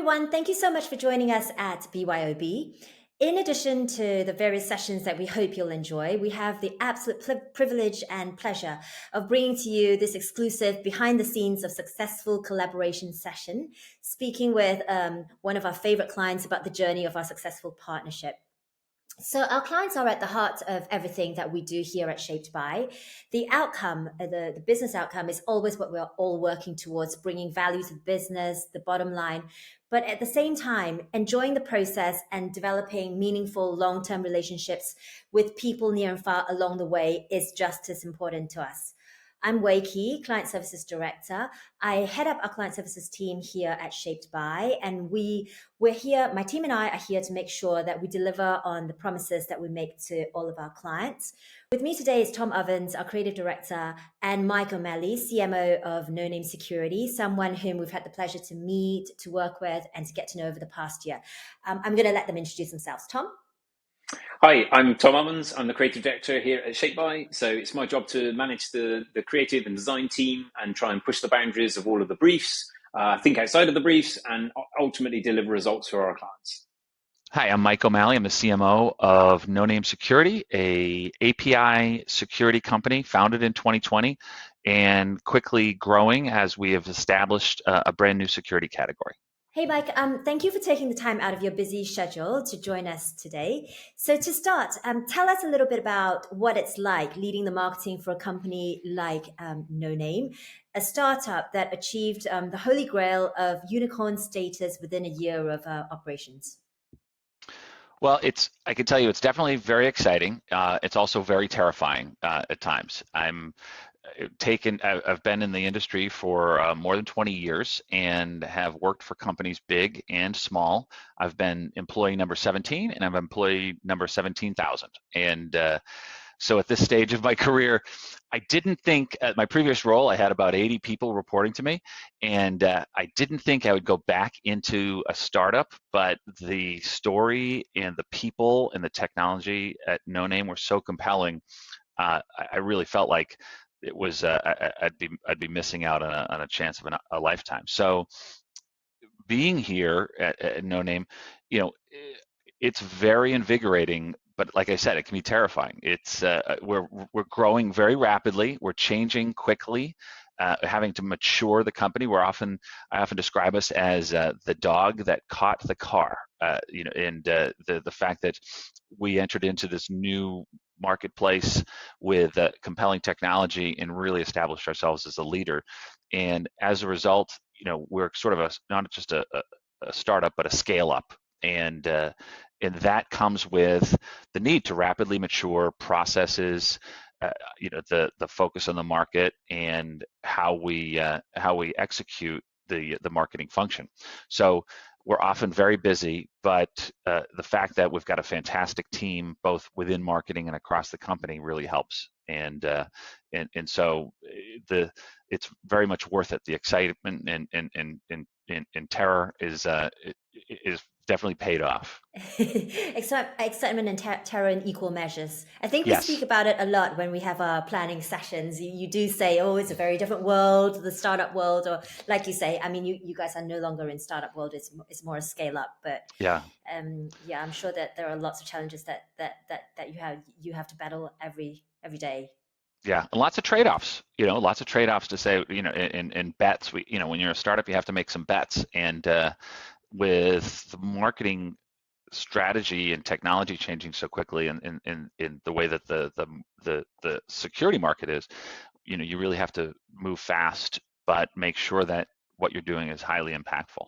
everyone. Thank you so much for joining us at BYOB. In addition to the various sessions that we hope you'll enjoy, we have the absolute privilege and pleasure of bringing to you this exclusive behind the scenes of successful collaboration session, speaking with one of our favorite clients about the journey of our successful partnership. So our clients are at the heart of everything that we do here at Shaped By. The outcome, the business outcome is always what we're all working towards, bringing value to the business, the bottom line, but at the same time, enjoying the process and developing meaningful long-term relationships with people near and far along the way is just as important to us. I'm Wei Key, Client Services Director. I head up our Client Services team here at Shaped By, and we're here, my team and I are here to make sure that we deliver on the promises that we make to all of our clients. With me today is Tom Ovens, our Creative Director, and Mike O'Malley, CMO of No Name Security, someone whom we've had the pleasure to meet, to work with, and to get to know over the past year. I'm going to let them introduce themselves. Tom? Hi, I'm Tom Ovens. I'm the creative director here at ShapeBuy. So it's my job to manage the creative and design team and try and push the boundaries of all of the briefs, think outside of the briefs, and ultimately deliver results for our clients. Hi, I'm Mike O'Malley. I'm the CMO of No Name Security, a API security company founded in 2020 and quickly growing as we have established a brand new security category. Hey, Mike, thank you for taking the time out of your busy schedule to join us today. So to start, tell us a little bit about what it's like leading the marketing for a company like No Name, a startup that achieved the holy grail of unicorn status within a year of operations. Well, I can tell you it's definitely very exciting. It's also very terrifying at times. I've been in the industry for more than 20 years and have worked for companies big and small. I've been employee number 17 and I'm employee number 17,000. And so at this stage of my career, I didn't think at my previous role, I had about 80 people reporting to me. And I didn't think I would go back into a startup, but the story and the people and the technology at No Name were so compelling. I really felt like it was I'd be missing out on a chance of a lifetime. So being here at No Name, it's very invigorating. But like I said, it can be terrifying. It's we're growing very rapidly. We're changing quickly, having to mature the company. I often describe us as the dog that caught the car. And the fact that we entered into this new marketplace with compelling technology and really established ourselves as a leader. And as a result, we're sort of not just a startup, but a scale up. And that comes with the need to rapidly mature processes, the focus on the market and how we execute the marketing function. So we're often very busy, but the fact that we've got a fantastic team both within marketing and across the company really helps. And so it's very much worth it. The excitement and terror is definitely paid off. Excitement and terror in equal measures. I think we Yes. speak about it a lot when we have our planning sessions. You do say, oh, it's a very different world, the startup world, or like you say, I mean, you guys are no longer in startup world. It's more a scale up, but yeah, I'm sure that there are lots of challenges that you have to battle every day. Yeah, and lots of trade-offs. Lots of trade-offs to say. In bets. When you're a startup, you have to make some bets, and with the marketing strategy and technology changing so quickly, and in the way that the security market is, you really have to move fast, but make sure that what you're doing is highly impactful.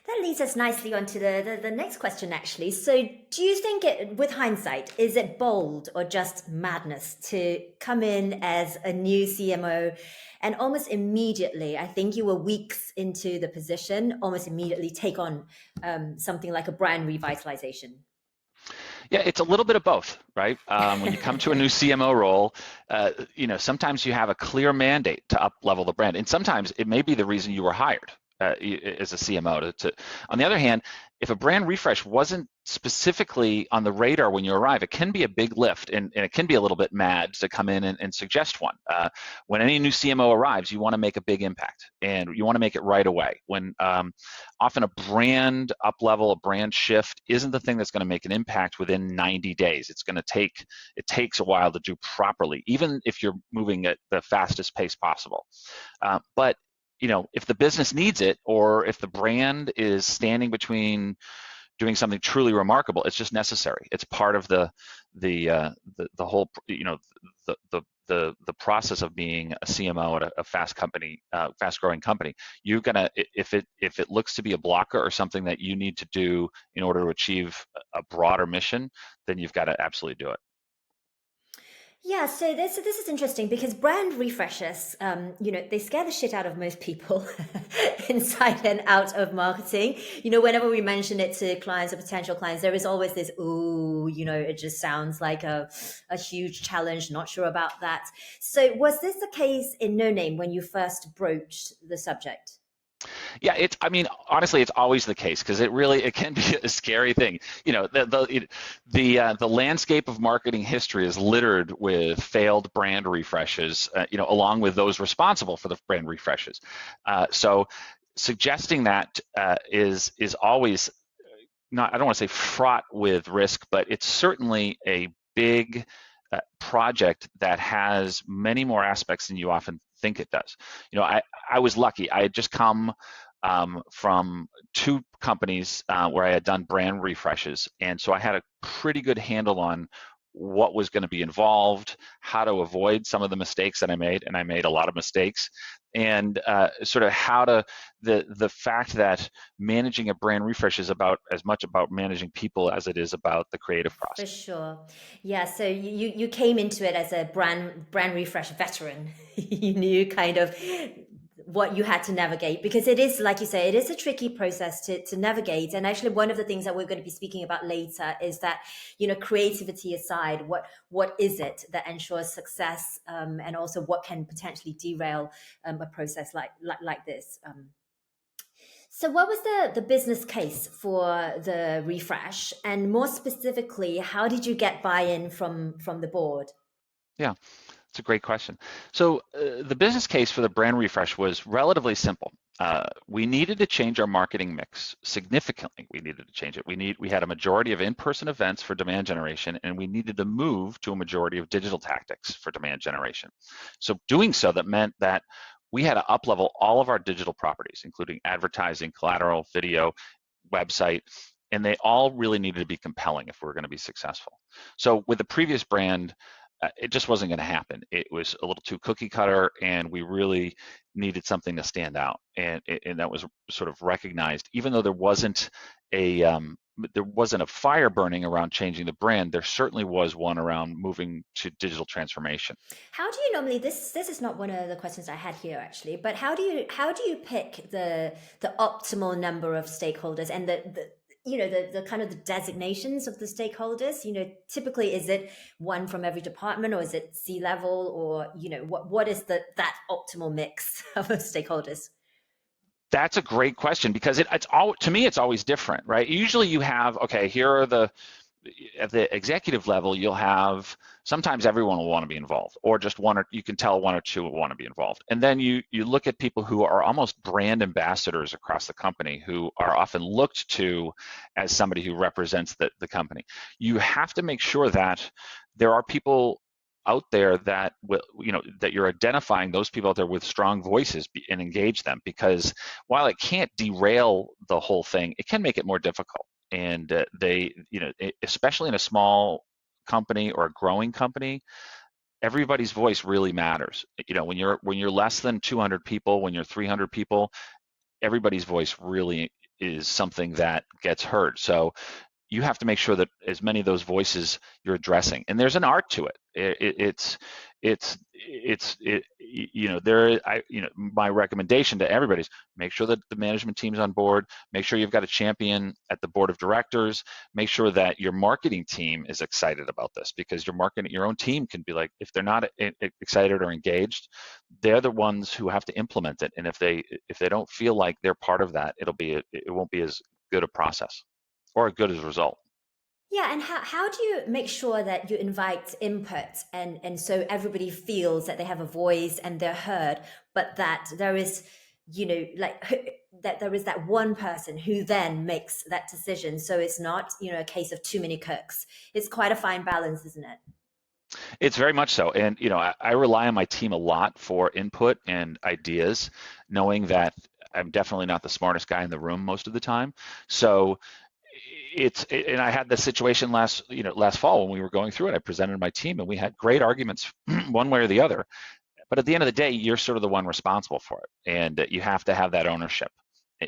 That leads us nicely onto the next question, actually. So do you think, with hindsight, is it bold or just madness to come in as a new CMO and almost immediately, I think you were weeks into the position, almost immediately take on something like a brand revitalization? Yeah, it's a little bit of both, right? When you come to a new CMO role, sometimes you have a clear mandate to up-level the brand, and sometimes it may be the reason you were hired as a CMO. On the other hand, if a brand refresh wasn't specifically on the radar when you arrive, it can be a big lift, and it can be a little bit mad to come in and suggest one. When any new CMO arrives, you want to make a big impact, and you want to make it right away. When often a brand up level, a brand shift isn't the thing that's going to make an impact within 90 days. It takes a while to do properly, even if you're moving at the fastest pace possible. But if the business needs it, or if the brand is standing between doing something truly remarkable, it's just necessary. It's part of the whole, the process of being a CMO at a fast growing company. You're gonna, if it looks to be a blocker or something that you need to do in order to achieve a broader mission, then you've got to absolutely do it. Yeah, so this is interesting because brand refreshes, they scare the shit out of most people inside and out of marketing. Whenever we mention it to clients or potential clients, there is always this, ooh, it just sounds like a huge challenge, not sure about that. So was this the case in No Name when you first broached the subject? Yeah, honestly, it's always the case, because it can be a scary thing. The landscape of marketing history is littered with failed brand refreshes, along with those responsible for the brand refreshes. So suggesting that is always not, I don't want to say fraught with risk, but it's certainly a big project that has many more aspects than you often think it does. I was lucky. I had just come from two companies where I had done brand refreshes, and so I had a pretty good handle on what was going to be involved, how to avoid some of the mistakes that I made, and I made a lot of mistakes, and sort of the fact that managing a brand refresh is about as much about managing people as it is about the creative process. For sure. Yeah, so you came into it as a brand refresh veteran. You knew kind of what you had to navigate, because it is, like you say, it is a tricky process to navigate. And actually, one of the things that we're going to be speaking about later is that, creativity aside, what is it that ensures success, and also what can potentially derail a process like this. So what was the business case for the refresh? And more specifically, how did you get buy-in from the board? Yeah, it's a great question. So the business case for the brand refresh was relatively simple. We needed to change our marketing mix significantly. We needed to change it. We had a majority of in-person events for demand generation, and we needed to move to a majority of digital tactics for demand generation. So doing so, that meant that we had to up-level all of our digital properties, including advertising, collateral, video, website, and they all really needed to be compelling if we were going to be successful. So with the previous brand, it just wasn't going to happen. It was a little too cookie cutter, and we really needed something to stand out, and that was sort of recognized. Even though there wasn't a fire burning around changing the brand, there certainly was one around moving to digital transformation. How do you normally, this is not one of the questions I had here actually, but how do you pick the optimal number of stakeholders and the kind of the designations of the stakeholders? Typically, is it one from every department, or is it C-level, or what is that optimal mix of stakeholders? That's a great question, because to me it's always different, right? Usually you have, okay, here are at the executive level, you'll have, sometimes everyone will want to be involved, or just you can tell one or two will want to be involved. And then you look at people who are almost brand ambassadors across the company, who are often looked to as somebody who represents the company. You have to make sure that there are people out there that that you're identifying those people out there with strong voices and engage them, because while it can't derail the whole thing, it can make it more difficult. And especially in a small company or a growing company, everybody's voice really matters. When you're less than 200 people, when you're 300 people, everybody's voice really is something that gets heard. So you have to make sure that as many of those voices you're addressing, and there's an art to it. My recommendation to everybody is make sure that the management team's on board, make sure you've got a champion at the board of directors, make sure that your marketing team is excited about this, because your own team can be like, if they're not excited or engaged, they're the ones who have to implement it. And if they don't feel like they're part of that, it won't be as good a process. or a good as a result. Yeah, and how do you make sure that you invite input and so everybody feels that they have a voice and they're heard, but that there is, that there is that one person who then makes that decision. So it's not, a case of too many cooks. It's quite a fine balance, isn't it? It's very much so. And, I rely on my team a lot for input and ideas, knowing that I'm definitely not the smartest guy in the room most of the time. So and I had this situation last fall when we were going through it. I presented my team and we had great arguments one way or the other. But at the end of the day, you're sort of the one responsible for it. And you have to have that ownership.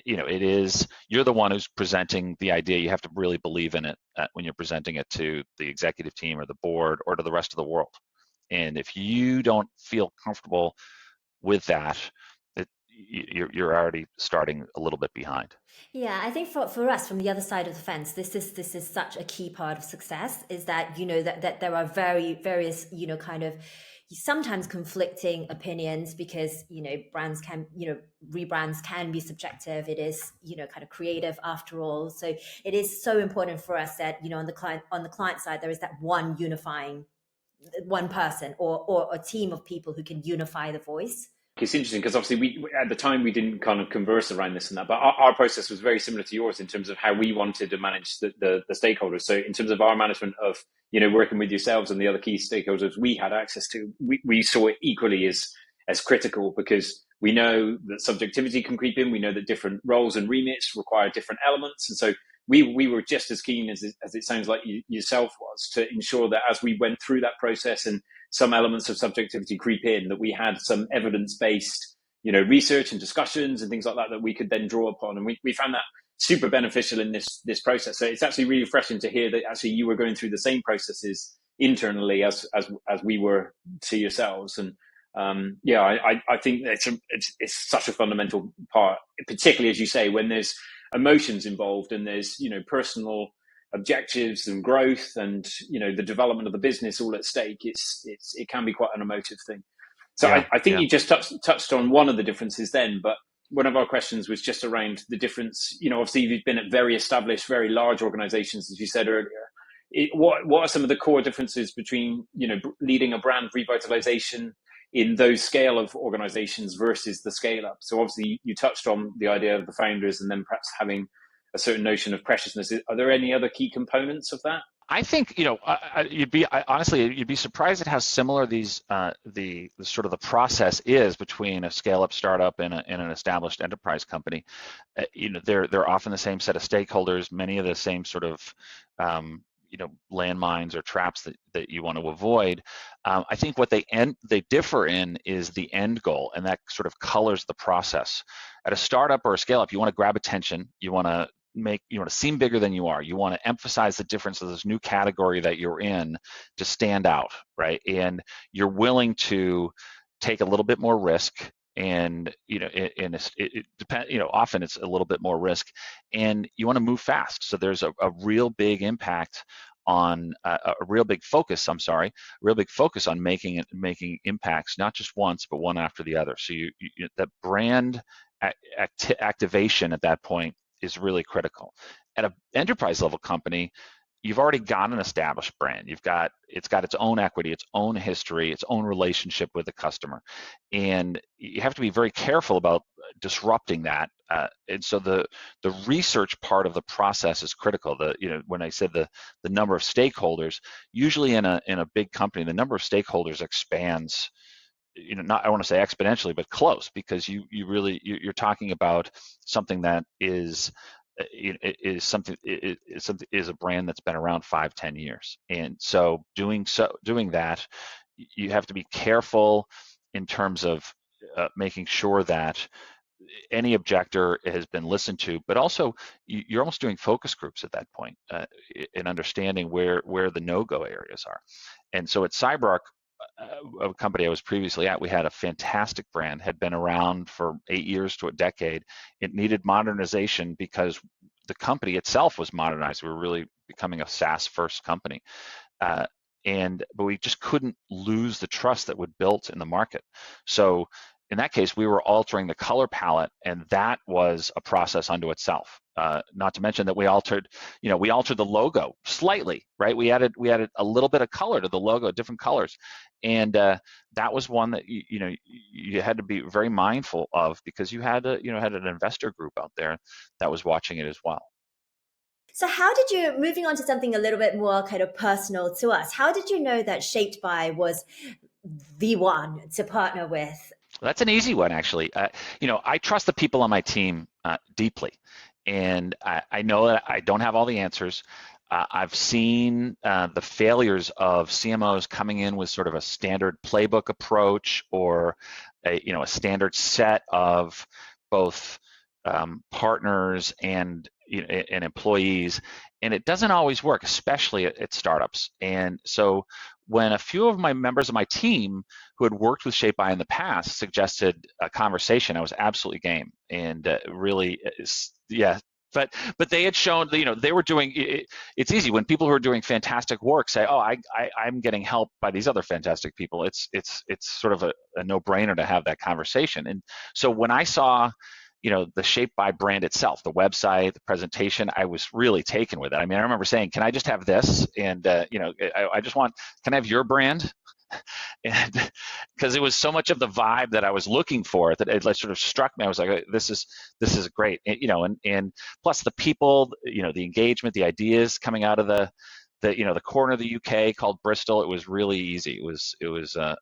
You're the one who's presenting the idea. You have to really believe in it when you're presenting it to the executive team or the board or to the rest of the world. And if you don't feel comfortable with that, you're already starting a little bit behind. Yeah, I think for us from the other side of the fence, this is such a key part of success is that that there are various kind of sometimes conflicting opinions because brands can rebrands can be subjective. It is kind of creative after all. So it is so important for us that on the client side there is that one unifying one person or a team of people who can unify the voice. It's interesting because obviously we at the time we didn't kind of converse around this and that, but our process was very similar to yours in terms of how we wanted to manage the stakeholders. So in terms of our management of working with yourselves and the other key stakeholders we had access to, we saw it equally as critical because we know that subjectivity can creep in. We know that different roles and remits require different elements, and so we were just as keen as it sounds like yourself was to ensure that as we went through that process and some elements of subjectivity creep in, that we had some evidence-based, research and discussions and things like that we could then draw upon. And we found that super beneficial in this process. So it's actually really refreshing to hear that actually you were going through the same processes internally as we were to yourselves. And I think it's such a fundamental part, particularly as you say, when there's emotions involved and there's personal objectives and growth and the development of the business all at stake. It can be quite an emotive thing. So Yeah, I think yeah. you just touched on one of the differences then, but one of our questions was just around the difference. Obviously you've been at very established, very large organizations, as you said earlier. What are some of the core differences between leading a brand revitalization in those scale of organizations versus the scale up? So obviously you touched on the idea of the founders and then perhaps having a certain notion of preciousness. Are there any other key components of that? I think honestly you'd be surprised at how similar the sort of the process is between a scale-up startup and an established enterprise company. They're often the same set of stakeholders, many of the same sort of landmines or traps that you want to avoid. I think what they differ in is the end goal, and that sort of colors the process. At a startup or a scale-up, you want to grab attention. You want to seem bigger than you are. You want to emphasize the difference of this new category that you're in to stand out, right? And you're willing to take a little bit more risk, and it depends. Often it's a little bit more risk, and you want to move fast. So there's a real big impact on a real big focus. Real big focus on making impacts, not just once, but one after the other. So that brand activation at that point is really critical. At an enterprise level company, you've already got an established brand. It's got its own equity, its own history, its own relationship with the customer, and you have to be very careful about disrupting that. And so the research part of the process is critical. When I said the number of stakeholders, usually in a big company, the number of stakeholders expands. Not, I want to say exponentially, but close, because you're talking about something that is a brand that's been around 5-10 years. And so doing that, you have to be careful in terms of making sure that any objector has been listened to, but also you're almost doing focus groups at that point in understanding where the no-go areas are. And so at CyberArk, a company I was previously at, we had a fantastic brand, had been around for 8 years to a decade. It needed modernization because the company itself was modernized. We were really becoming a SaaS first company. But we just couldn't lose the trust that we'd built in the market. So in that case, we were altering the color palette, and that was a process unto itself. Not to mention that we altered the logo slightly, right? We added a little bit of color to the logo, different colors, and that was one that you had to be very mindful of, because you had an investor group out there that was watching it as well. So how did you, moving on to something a little bit more kind of personal to us, how did you know that Shaped By was the one to partner with? That's an easy one, actually. I trust the people on my team deeply, and I know that I don't have all the answers. I've seen the failures of CMOs coming in with sort of a standard playbook approach, or a standard set of both partners and employees, and it doesn't always work, especially at startups. And so when a few of my members of my team who had worked with Shape By in the past suggested a conversation, I was absolutely game, and really, yeah. But they had shown, they were doing it. It's easy when people who are doing fantastic work say, "Oh, I'm getting help by these other fantastic people." It's sort of a no-brainer to have that conversation. And so when I saw the Shape By brand itself, the website, the presentation, I was really taken with it. I mean, I remember saying, "Can I just have this?" And I just want, "Can I have your brand?" And because it was so much of the vibe that I was looking for, that it sort of struck me. I was like, "This is great," and plus the people, the engagement, the ideas coming out of the corner of the UK called Bristol. It was really easy. It was an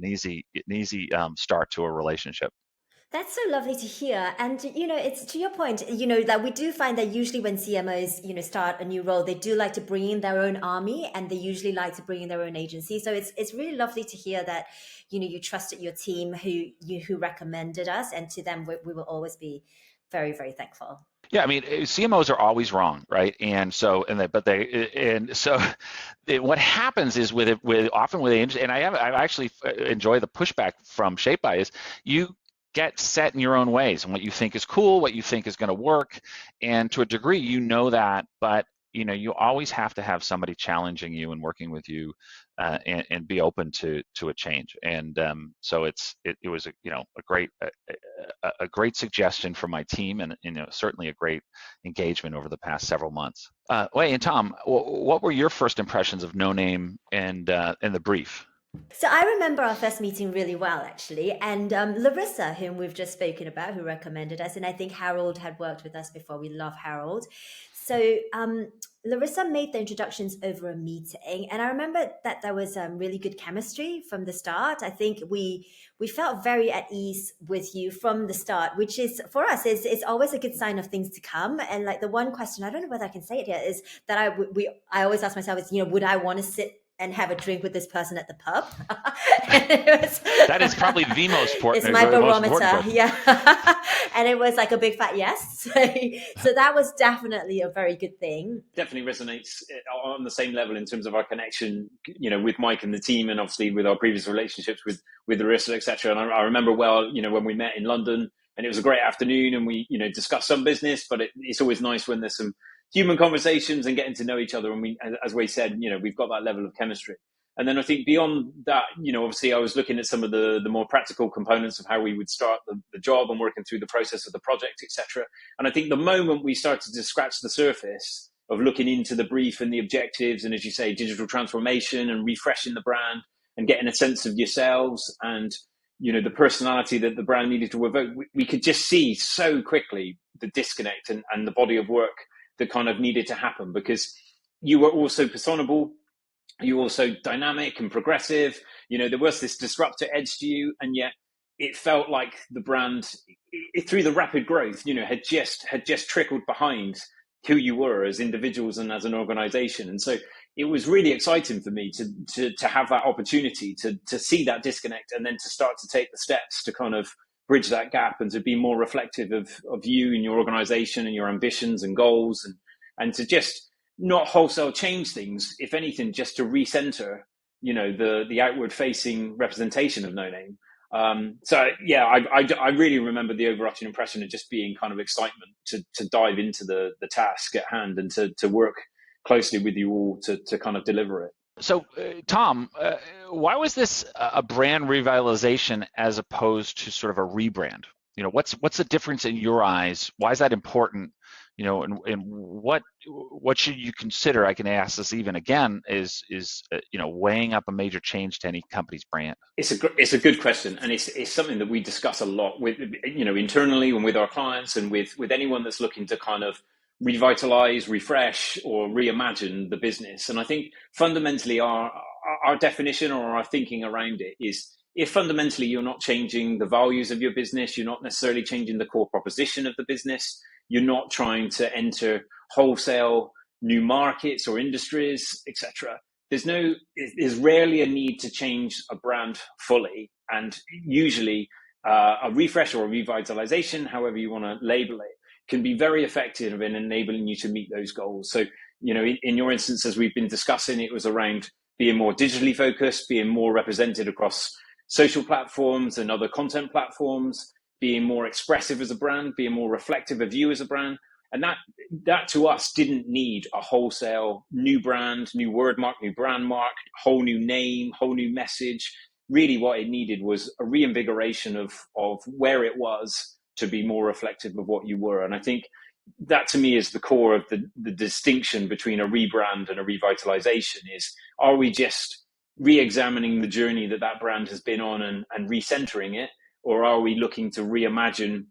easy start to a relationship. That's so lovely to hear. And, it's to your point, that we do find that usually when CMOs, start a new role, they do like to bring in their own army, and they usually like to bring in their own agency. So it's really lovely to hear that, you trusted your team who recommended us, and to them, we will always be very, very thankful. Yeah, I mean, CMOs are always wrong, right? And so, what happens is often with agents, and I actually enjoy the pushback from Shape By, is you get set in your own ways and what you think is cool, what you think is going to work, and to a degree, that, but you always have to have somebody challenging you and working with you, and be open to a change. And so it was a great suggestion from my team, and certainly a great engagement over the past several months. And Tom, what were your first impressions of No Name and the brief? So I remember our first meeting really well, actually. And Larissa, whom we've just spoken about, who recommended us, and I think Harold had worked with us before. We love Harold. So Larissa made the introductions over a meeting, and I remember that there was really good chemistry from the start. I think we felt very at ease with you from the start, which is, for us, is always a good sign of things to come. And like, the one question, I don't know whether I can say it here, is that I always ask myself is, would I want to sit and have a drink with this person at the pub? That is probably the most important. It's my barometer, yeah. And it was like a big fat yes. So that was definitely a very good thing. Definitely resonates on the same level in terms of our connection, with Mike and the team, and obviously with our previous relationships with Arissa, etc. And I remember well, when we met in London, and it was a great afternoon, and we, discussed some business, but it's always nice when there's some human conversations and getting to know each other. And we, as we said, we've got that level of chemistry. And then I think beyond that, obviously I was looking at some of the more practical components of how we would start the job and working through the process of the project, etc. And I think the moment we started to scratch the surface of looking into the brief and the objectives, and as you say, digital transformation and refreshing the brand and getting a sense of yourselves and, the personality that the brand needed to evoke, we could just see so quickly the disconnect and the body of work that kind of needed to happen, because you were also personable. You were also dynamic and progressive. There was this disruptor edge to you, and yet it felt like the brand, through the rapid growth, had just trickled behind who you were as individuals and as an organization. And so it was really exciting for me to have that opportunity to see that disconnect, and then to start to take the steps to kind of bridge that gap, and to be more reflective of you and your organization and your ambitions and goals, and to just not wholesale change things, if anything, just to recenter, the outward facing representation of No Name. So yeah, I really remember the overarching impression of just being kind of excitement to dive into the task at hand, and to work closely with you all to kind of deliver it. So, Tom, why was this a brand revitalization as opposed to sort of a rebrand? what's the difference in your eyes? Why is that important? And what should you consider? I can ask this even again, is weighing up a major change to any company's brand. It's a good question, and it's something that we discuss a lot with internally and with our clients and with anyone that's looking to kind of revitalize, refresh, or reimagine the business. And I think fundamentally our definition or our thinking around it is, if fundamentally you're not changing the values of your business, you're not necessarily changing the core proposition of the business, you're not trying to enter wholesale new markets or industries, etc. There's rarely a need to change a brand fully, and usually a refresh or a revitalization, however you want to label it, can be very effective in enabling you to meet those goals. So, in your instance, as we've been discussing, it was around being more digitally focused, being more represented across social platforms and other content platforms, being more expressive as a brand, being more reflective of you as a brand. And that to us didn't need a wholesale new brand, new word mark, new brand mark, whole new name, whole new message. Really what it needed was a reinvigoration of where it was to be more reflective of what you were. And I think that to me is the core of the distinction between a rebrand and a revitalization is, are we just re-examining the journey that brand has been on and recentering it? Or are we looking to reimagine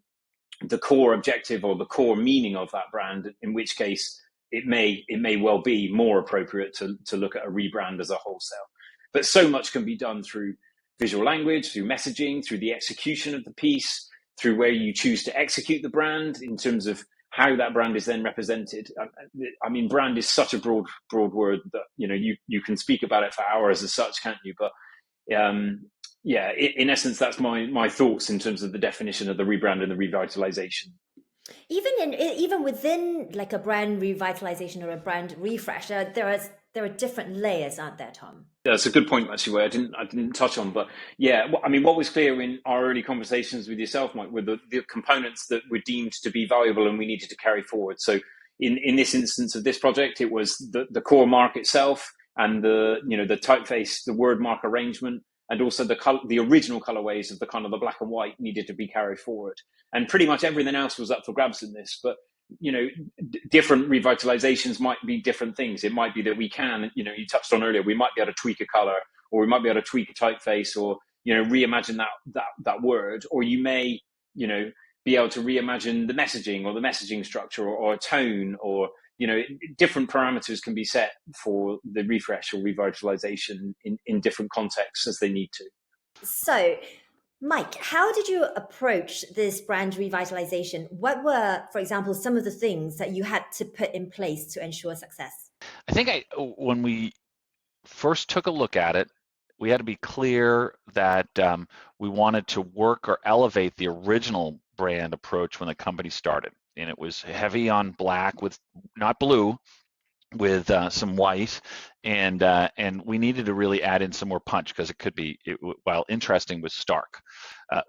the core objective or the core meaning of that brand, in which case it may well be more appropriate to look at a rebrand as a wholesale. But so much can be done through visual language, through messaging, through the execution of the piece, through where you choose to execute the brand in terms of how that brand is then represented. I mean, brand is such a broad word that you can speak about it for hours as such, can't you? But yeah, in essence, that's my thoughts in terms of the definition of the rebrand and the revitalization. Even within like a brand revitalization or a brand refresh, there are different layers, aren't there, Tom? That's a good point, actually, where I didn't touch on. But yeah, I mean, what was clear in our early conversations with yourself, Mike, were the components that were deemed to be valuable and we needed to carry forward. So in this instance of this project, it was the core mark itself and the typeface, the word mark arrangement, and also the original colorways of the kind of the black and white needed to be carried forward. And pretty much everything else was up for grabs in this. But different revitalizations might be different things. It might be that we can, you touched on earlier, we might be able to tweak a color, or we might be able to tweak a typeface, or reimagine that word, or you may be able to reimagine the messaging or the messaging structure or a tone, or different parameters can be set for the refresh or revitalization in different contexts as they need to. So Mike, how did you approach this brand revitalization? What were, for example, some of the things that you had to put in place to ensure success? I think when we first took a look at it, we had to be clear that we wanted to work or elevate the original brand approach when the company started. And it was heavy on black with, not blue, with some white, and we needed to really add in some more punch because it could be, while interesting, was stark.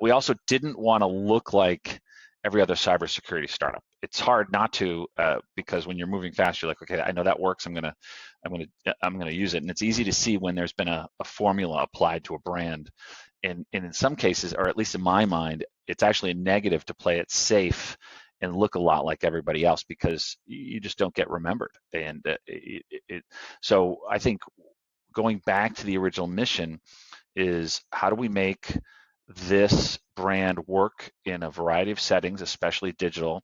We also didn't want to look like every other cybersecurity startup. It's hard not to because when you're moving fast, you're like, okay, I know that works. I'm gonna use it, and it's easy to see when there's been a formula applied to a brand. And in some cases, or at least in my mind, it's actually a negative to play it safe and look a lot like everybody else because you just don't get remembered. And so I think going back to the original mission is, how do we make this brand work in a variety of settings, especially digital,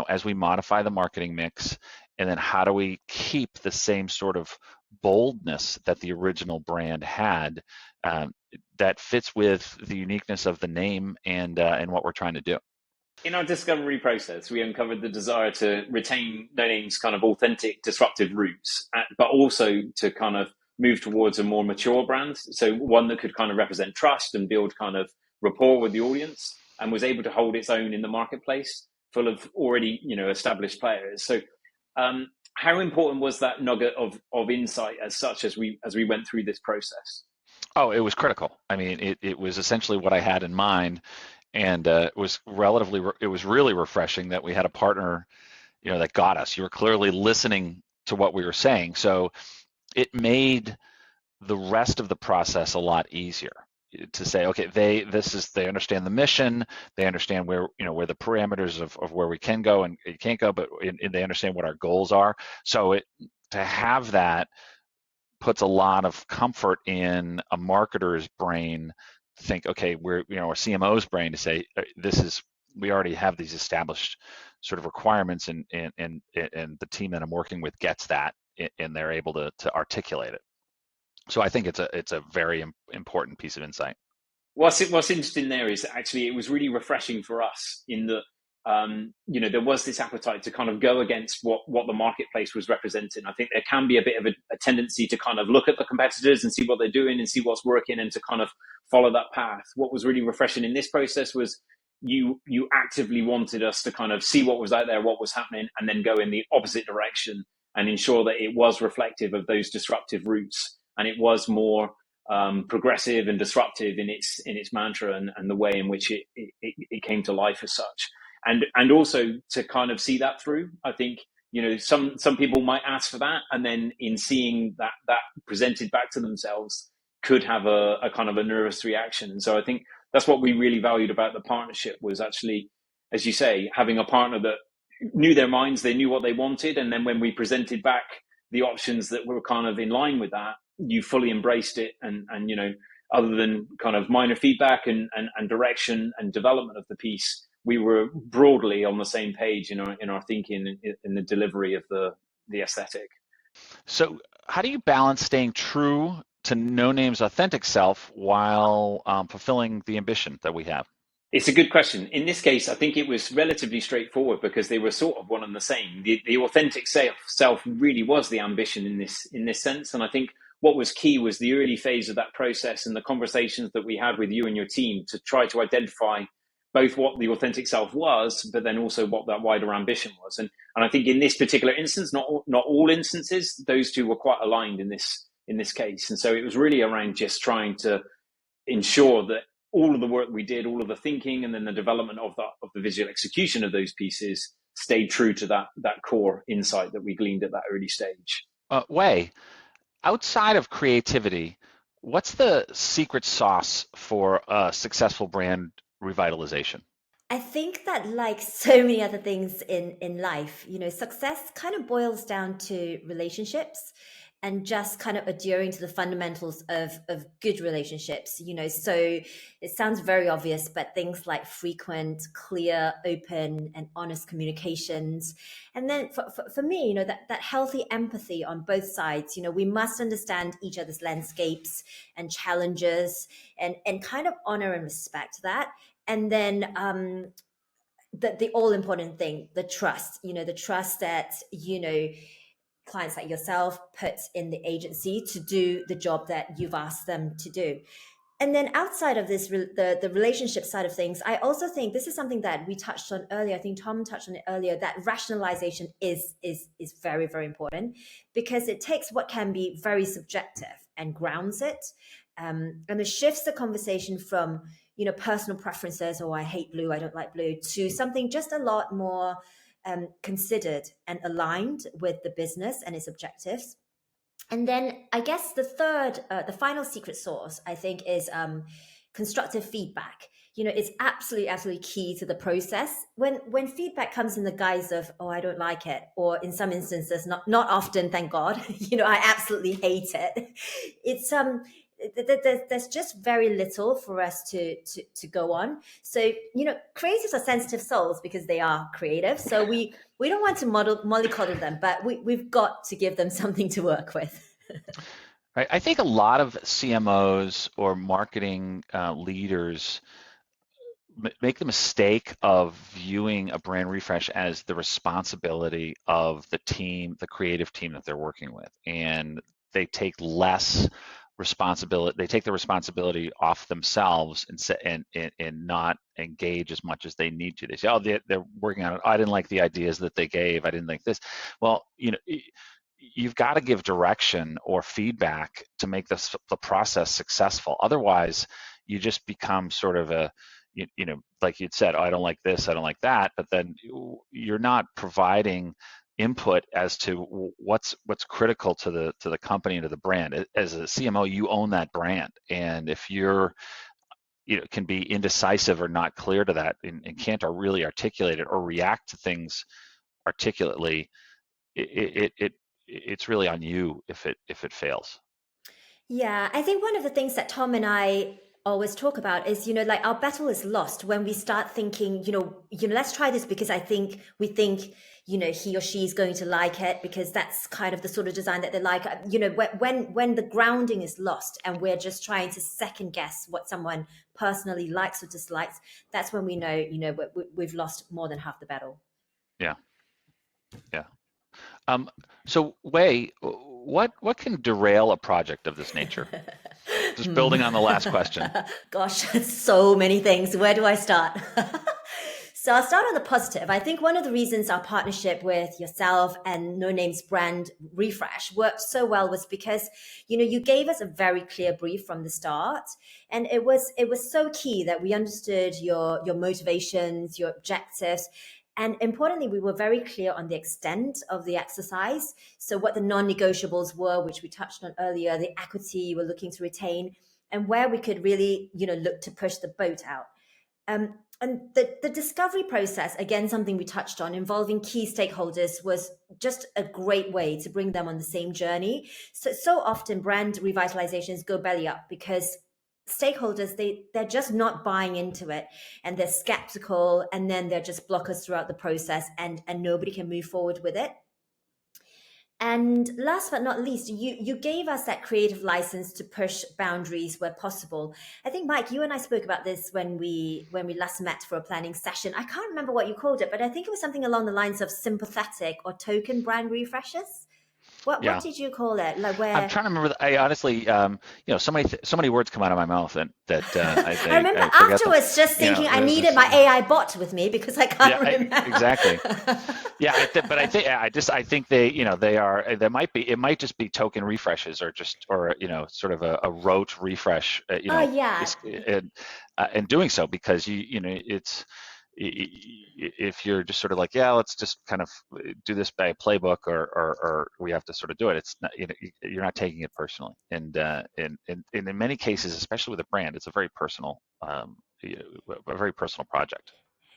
as we modify the marketing mix, and then how do we keep the same sort of boldness that the original brand had that fits with the uniqueness of the name and what we're trying to do. In our discovery process, we uncovered the desire to retain No Name's kind of authentic, disruptive roots, but also to kind of move towards a more mature brand. So one that could kind of represent trust and build kind of rapport with the audience and was able to hold its own in the marketplace full of already, established players. So how important was that nugget of insight as such as we went through this process? Oh, it was critical. I mean, it was essentially what I had in mind. And it was really refreshing that we had a partner, that got us. You were clearly listening to what we were saying. So it made the rest of the process a lot easier. to say, okay, they understand the mission, they understand where where the parameters of where we can go and you can't go, but they understand what our goals are. So to have that puts a lot of comfort in a marketer's brain to think, okay, we're a CMO's brain to say, we already have these established sort of requirements, and the team that I'm working with gets that, and they're able to articulate it. So I think it's a very important piece of insight. What's interesting there is actually it was really refreshing for us in that there was this appetite to kind of go against what the marketplace was representing. I think there can be a bit of a tendency to kind of look at the competitors and see what they're doing and see what's working and to kind of follow that path. What was really refreshing in this process was you actively wanted us to kind of see what was out there, what was happening, and then go in the opposite direction and ensure that it was reflective of those disruptive roots, and it was more progressive and disruptive in its mantra and the way in which it came to life as such. And also to kind of see that through. I think some people might ask for that, and then in seeing that presented back to themselves could have a kind of a nervous reaction. And so I think that's what we really valued about the partnership, was actually, as you say, having a partner that knew their minds, they knew what they wanted, and then when we presented back the options that were kind of in line with that, you fully embraced it, and other than kind of minor feedback and direction and development of the piece, we were broadly on the same page in our thinking in the delivery of the aesthetic. So how do you balance staying true to No Name's authentic self while fulfilling the ambition that we have? It's a good question. In this case, I think it was relatively straightforward because they were sort of one and the same. The authentic self really was the ambition in this sense, and I think what was key was the early phase of that process and the conversations that we had with you and your team to try to identify both what the authentic self was, but then also what that wider ambition was. And I think in this particular instance, not all instances, those two were quite aligned in this case. And so it was really around just trying to ensure that all of the work we did, all of the thinking, and then the development of the visual execution of those pieces stayed true to that core insight that we gleaned at that early stage. Wei, outside of creativity, what's the secret sauce for a successful brand revitalization? I think that, like so many other things in life, success kind of boils down to relationships and just kind of adhering to the fundamentals of good relationships. So it sounds very obvious, but things like frequent, clear, open, and honest communications. And then for me, that healthy empathy on both sides. We must understand each other's landscapes and challenges, and kind of honor and respect that. And then the all important thing, the trust, the trust that, clients like yourself put in the agency to do the job that you've asked them to do. And then outside of this, the relationship side of things, I also think this is something that we touched on earlier. I think Tom touched on it earlier, that rationalization is very, very important, because it takes what can be very subjective and grounds it. And it shifts the conversation from, personal preferences, or I hate blue, I don't like blue, to something just a lot more considered and aligned with the business and its objectives. And then I guess the final secret sauce, I think, is constructive feedback. It's absolutely key to the process. When feedback comes in the guise of, oh, I don't like it, or in some instances, not often, thank God, I absolutely hate it. It's there's just very little for us to go on. So creatives are sensitive souls because they are creative. So we don't want to mollycoddle them, but we've got to give them something to work with. Right. I think a lot of CMOs or marketing leaders make the mistake of viewing a brand refresh as the responsibility of the team, the creative team that they're working with, and they take less responsibility. They take the responsibility off themselves and not engage as much as they need to. They say, "Oh, they're working on it. I didn't like the ideas that they gave. I didn't like this." Well, you've got to give direction or feedback to make the process successful. Otherwise, you just become sort of a like you'd said, oh, I don't like this, I don't like that, but then you're not providing input as to what's critical to the company and to the brand. As a CMO, you own that brand, and if you're can be indecisive or not clear to that, and can't really articulate it or react to things articulately, it's really on you if it fails. Yeah, I think one of the things that Tom and I always talk about is, like our battle is lost when we start thinking, let's try this because we think, he or she is going to like it because that's kind of the sort of design that they like. When the grounding is lost and we're just trying to second guess what someone personally likes or dislikes, that's when we know, we've lost more than half the battle. Yeah, yeah. So Wei, what can derail a project of this nature? Just building on the last question. Gosh, so many things. Where do I start? So I'll start on the positive. I think one of the reasons our partnership with yourself and No Name's brand refresh worked so well was because, you gave us a very clear brief from the start. And it was so key that we understood your motivations, your objectives. And importantly, we were very clear on the extent of the exercise. So what the non-negotiables were, which we touched on earlier, the equity you were looking to retain, and where we could really, look to push the boat out. And the discovery process, again, something we touched on, involving key stakeholders was just a great way to bring them on the same journey. So often brand revitalizations go belly up because stakeholders, they're just not buying into it, and they're skeptical, and then they're just blockers throughout the process, and nobody can move forward with it. And last but not least, you gave us that creative license to push boundaries where possible. I think, Mike, you and I spoke about this when we last met for a planning session. I can't remember what you called it, but I think it was something along the lines of sympathetic or token brand refreshes. What did you call it? Like where I'm trying to remember. I honestly, so many words come out of my mouth that I remember afterwards just thinking I needed my AI bot with me because I can't remember. Exactly. Yeah, I think it might just be token refreshes or sort of a rote refresh. And doing so because it's. If you're just sort of like, yeah, let's just kind of do this by a playbook, or we have to sort of do it. It's not, you're not taking it personally, and in many cases, especially with a brand, it's a very personal, project.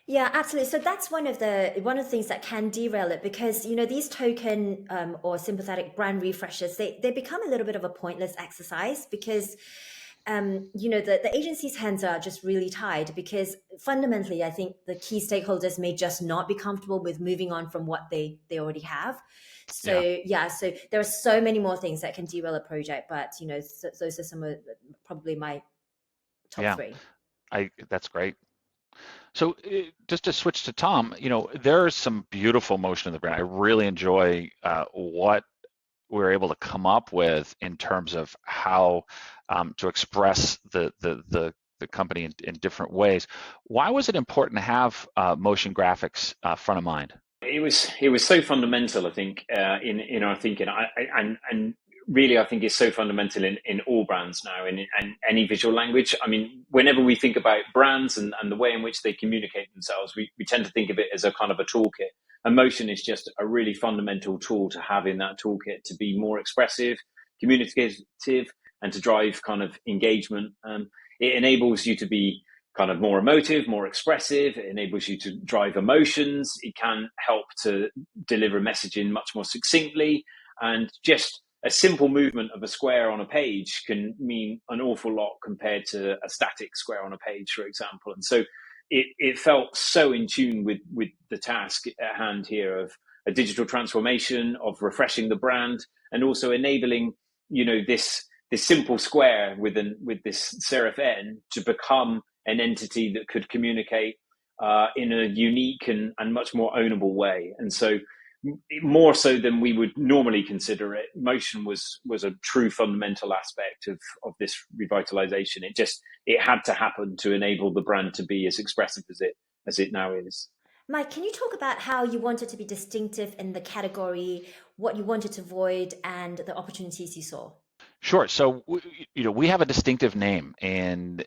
Yeah, absolutely. So that's one of the things that can derail it because these token or sympathetic brand refreshes they become a little bit of a pointless exercise because the agency's hands are just really tied because fundamentally, I think the key stakeholders may just not be comfortable with moving on from what they already have. So so there are so many more things that can derail a project, but those are some of probably my top three. That's great. So just to switch to Tom, there's some beautiful motion in the brand. I really enjoy what we're able to come up with in terms of how to express the company in different ways. Why was it important to have motion graphics front of mind? It was so fundamental, I think, in our thinking, and really, I think it's so fundamental in all brands now, and any visual language. I mean, whenever we think about brands and the way in which they communicate themselves, we tend to think of it as a kind of a toolkit. Emotion is just a really fundamental tool to have in that toolkit to be more expressive, communicative, and to drive kind of engagement. It enables you to be kind of more emotive, more expressive. It enables you to drive emotions. It can help to deliver messaging much more succinctly. And just a simple movement of a square on a page can mean an awful lot compared to a static square on a page, for example. And so it felt so in tune with the task at hand here of a digital transformation, of refreshing the brand, and also enabling, this simple square with this serif N to become an entity that could communicate in a unique and much more ownable way. And so more so than we would normally consider it, motion was a true fundamental aspect of this revitalization. It had to happen to enable the brand to be as expressive as it now is. Mike, can you talk about how you wanted to be distinctive in the category, what you wanted to avoid, and the opportunities you saw? Sure. So we have a distinctive name, and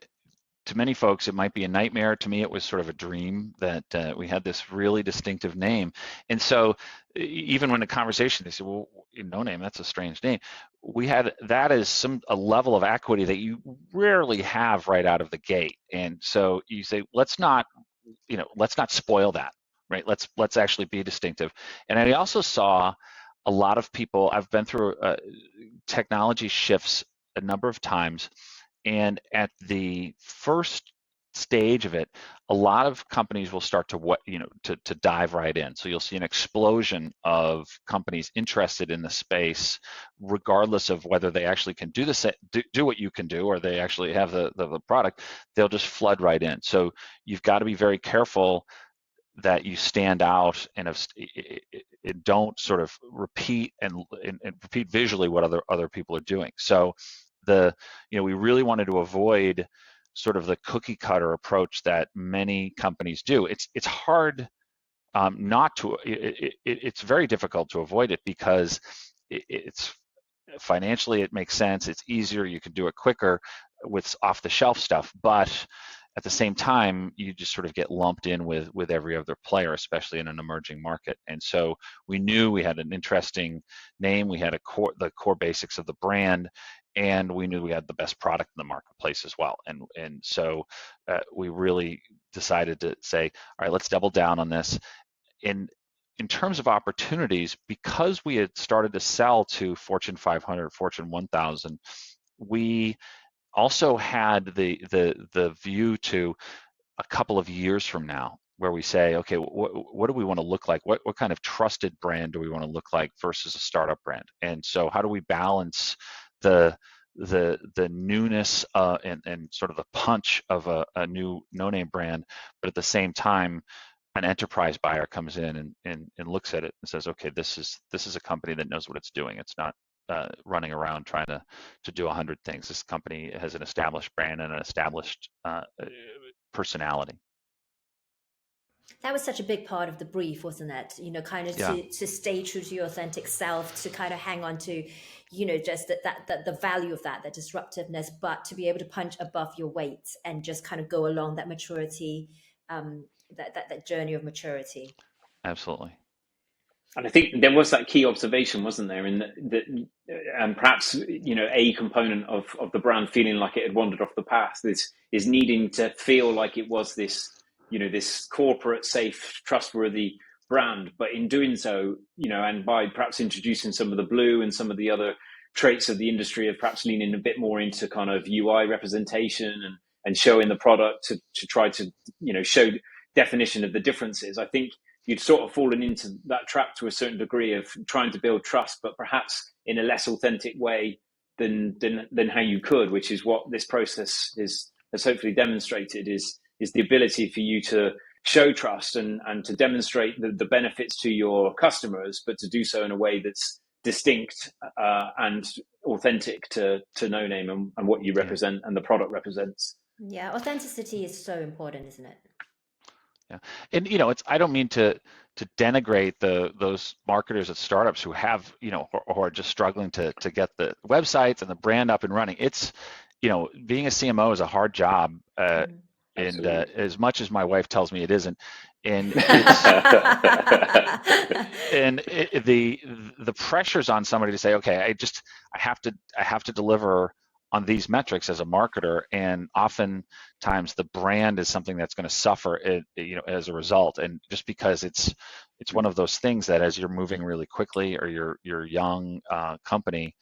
to many folks, it might be a nightmare. To me, it was sort of a dream that we had this really distinctive name. And so even when the conversation, they said, well, no name, that's a strange name. We had that as a level of equity that you rarely have right out of the gate. And so you say, let's not spoil that, right? Let's actually be distinctive. And I also saw a lot of people, I've been through technology shifts a number of times, and at the first stage of it, a lot of companies will start to dive right in. So you'll see an explosion of companies interested in the space, regardless of whether they actually can do what you can do, or they actually have the product. They'll just flood right in. So you've got to be very careful that you stand out and don't sort of repeat and repeat visually what other people are doing. So we really wanted to avoid sort of the cookie cutter approach that many companies do. It's hard not to. It's very difficult to avoid it because it's financially it makes sense. It's easier. You can do it quicker with off the shelf stuff, but at the same time, you just sort of get lumped in with every other player, especially in an emerging market. And so we knew we had an interesting name. We had the core basics of the brand, and we knew we had the best product in the marketplace as well. And so we really decided to say, all right, let's double down on this. In terms of opportunities, because we had started to sell to Fortune 500, Fortune 1000, we also had the view to a couple of years from now, where we say, okay, what do we want to look like? What kind of trusted brand do we want to look like versus a startup brand? And so how do we balance the newness and sort of the punch of a new no-name brand, but at the same time, an enterprise buyer comes in and looks at it and says, okay, this is a company that knows what it's doing. It's not running around trying to do 100 things. This company has an established brand and an established personality. That was such a big part of the brief, wasn't it? Kind of to stay true to your authentic self, to kind of hang on to, just the value of that disruptiveness, but to be able to punch above your weight and just kind of go along that maturity, that journey of maturity. Absolutely. And I think there was that key observation, wasn't there, in that and perhaps a component of the brand feeling like it had wandered off the path is needing to feel like it was this this corporate, safe, trustworthy brand, but in doing so, and by perhaps introducing some of the blue and some of the other traits of the industry of perhaps leaning a bit more into kind of UI representation and showing the product to try to show definition of the differences. I think you'd sort of fallen into that trap to a certain degree of trying to build trust, but perhaps in a less authentic way than how you could, which is what this process has hopefully demonstrated, is the ability for you to show trust and to demonstrate the benefits to your customers, but to do so in a way that's distinct and authentic to No Name and what you represent and the product represents. Yeah, authenticity is so important, isn't it? Yeah, and I don't mean to denigrate those marketers at startups who have who are just struggling to get the websites and the brand up and running. It's being a CMO is a hard job, and as much as my wife tells me it isn't, and it's and the pressure's on somebody to say, okay, I have to deliver on these metrics as a marketer, and oftentimes the brand is something that's going to suffer as a result. And just because it's one of those things that as you're moving really quickly or you're young company,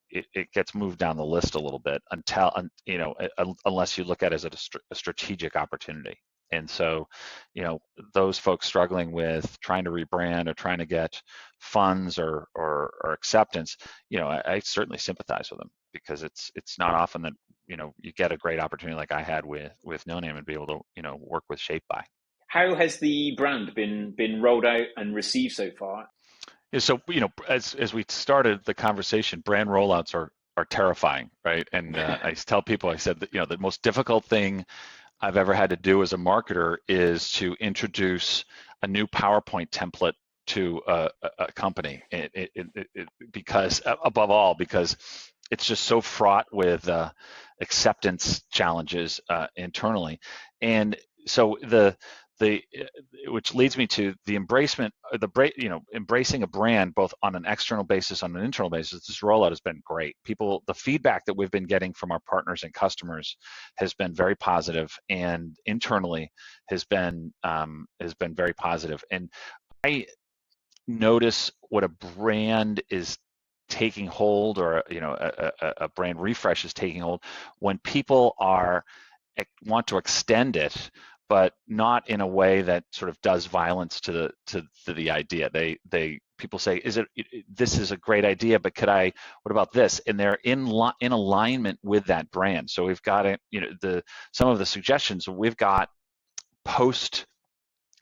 it gets moved down the list a little bit unless you look at it as a strategic opportunity. And so, those folks struggling with trying to rebrand or trying to get funds or acceptance, I certainly sympathize with them, because it's not often that you get a great opportunity like I had with No Name and be able to work with ShapeBuy. How has the brand been rolled out and received so far? Yeah, so as we started the conversation, brand rollouts are terrifying, right? And I tell people, I said that the most difficult thing I've ever had to do as a marketer is to introduce a new PowerPoint template to a company, because above all, because it's just so fraught with acceptance challenges internally, and so the which leads me to the embracing a brand both on an external basis, on an internal basis. This rollout has been great. The feedback that we've been getting from our partners and customers has been very positive, and internally has been very positive. And I notice what a brand is taking hold, or a brand refresh is taking hold, when people want to extend it, but not in a way that sort of does violence to the idea. People say, this is a great idea, but what about this? And they're in alignment with that brand. So we've got some of the suggestions we've got post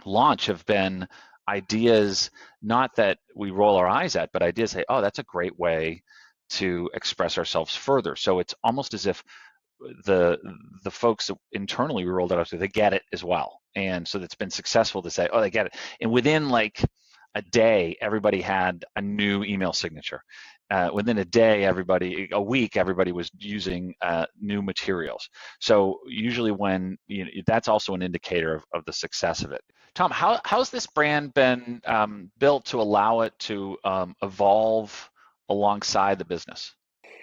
launch have been ideas, not that we roll our eyes at, but ideas say, oh, that's a great way to express ourselves further. So it's almost as if the folks internally we rolled it out to, they get it as well. And so it's been successful to say, oh, they get it. And within like a day, everybody had a new email signature. Within a week, everybody was using new materials. So usually that's also an indicator of the success of it. Tom, how's this brand been built to allow it to evolve alongside the business?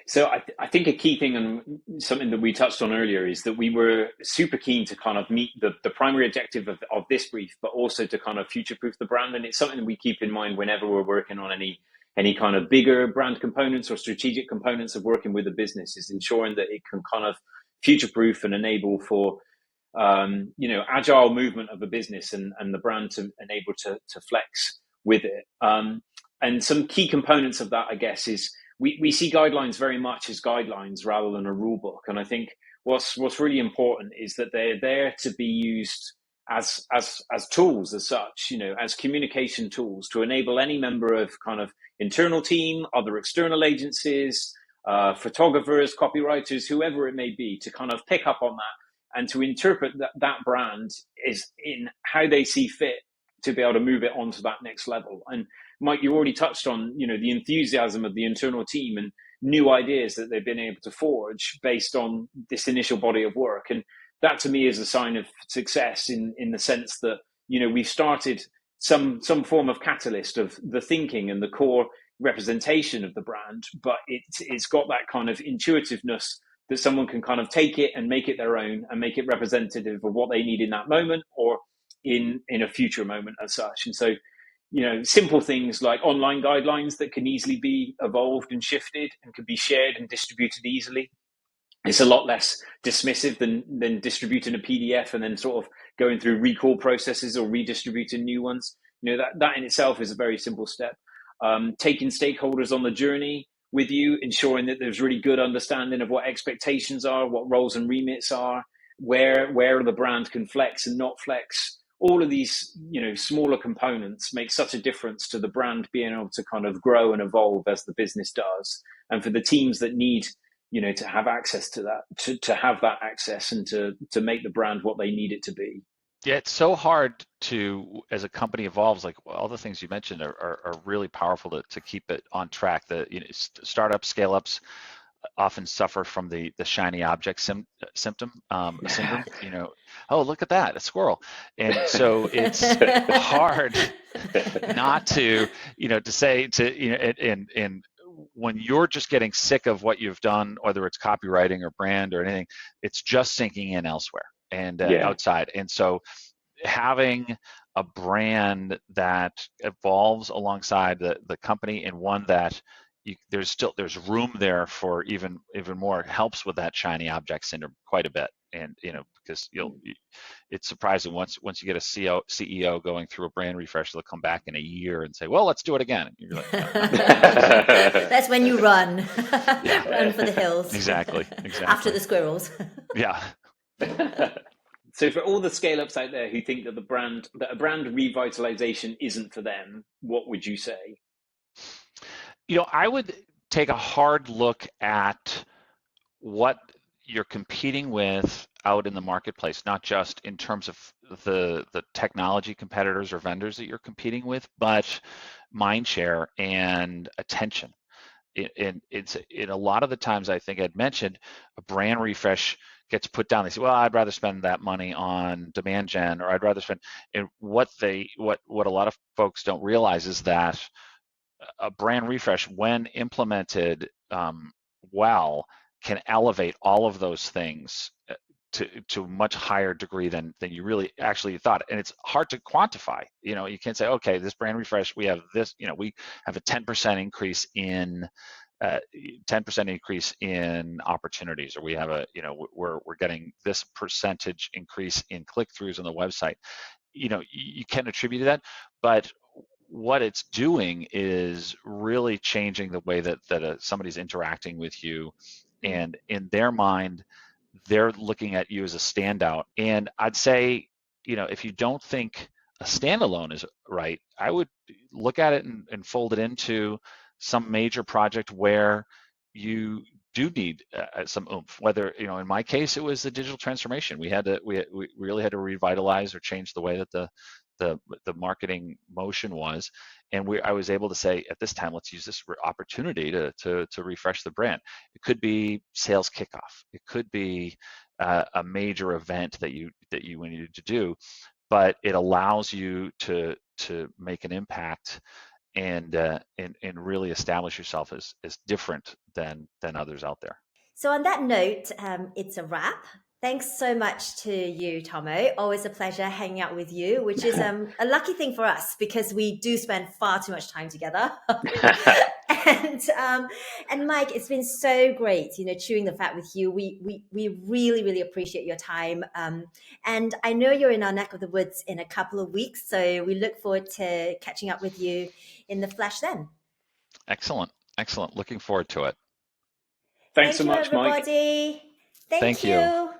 So I think a key thing, and something that we touched on earlier, is that we were super keen to kind of meet the primary objective of this brief, but also to kind of future-proof the brand. And it's something that we keep in mind whenever we're working on any kind of bigger brand components or strategic components of working with a business, is ensuring that it can kind of future-proof and enable for agile movement of a business, and the brand to enable to flex with it. And some key components of that, I guess, is we see guidelines very much as guidelines rather than a rule book. And I think what's really important is that they're there to be used as tools, as such, as communication tools to enable any member of kind of internal team, other external agencies, photographers, copywriters, whoever it may be, to kind of pick up on that and to interpret that brand is in how they see fit to be able to move it on to that next level. And Mike, you already touched on, the enthusiasm of the internal team and new ideas that they've been able to forge based on this initial body of work. And that to me is a sign of success in the sense that, we've started some form of catalyst of the thinking and the core representation of the brand, but it's got that kind of intuitiveness that someone can kind of take it and make it their own and make it representative of what they need in that moment or in a future moment as such. And so, simple things like online guidelines that can easily be evolved and shifted and can be shared and distributed easily. It's a lot less dismissive than distributing a PDF and then sort of going through recall processes or redistributing new ones. That in itself is a very simple step. Taking stakeholders on the journey with you, ensuring that there's really good understanding of what expectations are, what roles and remits are, where the brand can flex and not flex. All of these, smaller components make such a difference to the brand being able to kind of grow and evolve as the business does. And for the teams that need, to have access to that, to have that access and to make the brand what they need it to be. Yeah, it's so hard to, as a company evolves, like all the things you mentioned are really powerful to keep it on track. Startups, scale-ups often suffer from the shiny object syndrome. Oh, look at that, a squirrel. And so it's hard not to, to say and when you're just getting sick of what you've done, whether it's copywriting or brand or anything, it's just sinking in elsewhere and outside. And so having a brand that evolves alongside the company, and one that there's room there for even more, helps with that shiny object syndrome quite a bit. And because it's surprising once you get a CEO going through a brand refresh, they'll come back in a year and say, well, let's do it again. And you're like, no. That's when you run. Run for the hills. Exactly. After the squirrels. Yeah. So for all the scale-ups out there who think that a brand revitalization isn't for them, what would you say? I would take a hard look at what you're competing with out in the marketplace, not just in terms of the technology competitors or vendors that you're competing with, but mind share and attention. it's in a lot of the times I think I'd mentioned a brand refresh gets put down. They say, well, I'd rather spend that money on demand gen, or I'd rather spend. And what a lot of folks don't realize is that a brand refresh, when implemented well, can elevate all of those things to a much higher degree than you really actually thought. And it's hard to quantify. You can't say, okay, this brand refresh, we have this, we have a 10% increase in 10% increase in opportunities, or we have we're getting this percentage increase in click-throughs on the website. You can attribute to that, but what it's doing is really changing the way that somebody's interacting with you, and in their mind, they're looking at you as a standout. And I'd say, if you don't think a standalone is right, I would look at it and fold it into some major project where you do need some oomph. Whether, in my case, it was the digital transformation. We really had to revitalize or change the way that the marketing motion was, and I was able to say, at this time, let's use this opportunity to refresh the brand. It could be sales kickoff. It could be a major event that you needed to do, but it allows you to make an impact and really establish yourself as different than others out there. So on that note, it's a wrap. Thanks so much to you, Tomo. Always a pleasure hanging out with you, which is a lucky thing for us because we do spend far too much time together. And Mike, it's been so great, chewing the fat with you. We really, really appreciate your time. And I know you're in our neck of the woods in a couple of weeks, so we look forward to catching up with you in the flesh then. Excellent. Looking forward to it. Thanks so much, everybody. Mike. Thank you.